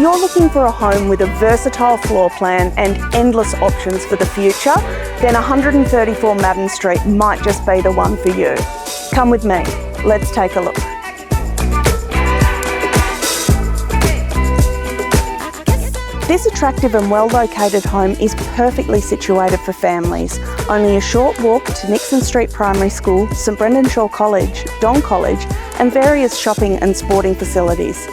you're looking for a home with a versatile floor plan and endless options for the future, then 134 Madden Street might just be the one for you. Come with me, let's take a look. This attractive and well-located home is perfectly situated for families. Only a short walk to Nixon Street Primary School, St Brendan Shaw College, Don College, and various shopping and sporting facilities.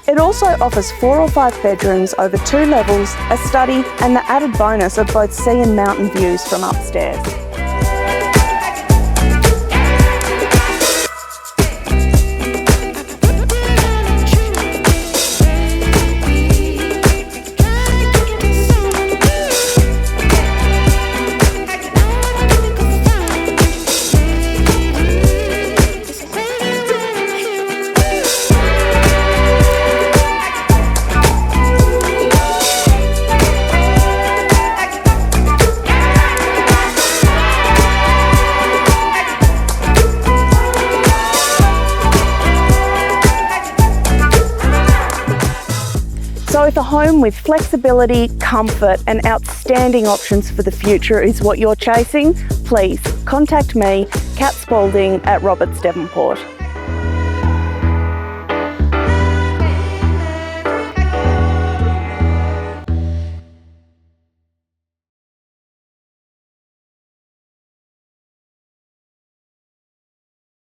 It also offers 4 or 5 bedrooms over 2 levels, a study, and the added bonus of both sea and mountain views from upstairs. So if a home with flexibility, comfort and outstanding options for the future is what you're chasing, please contact me, Kat Spalding at Roberts Devonport.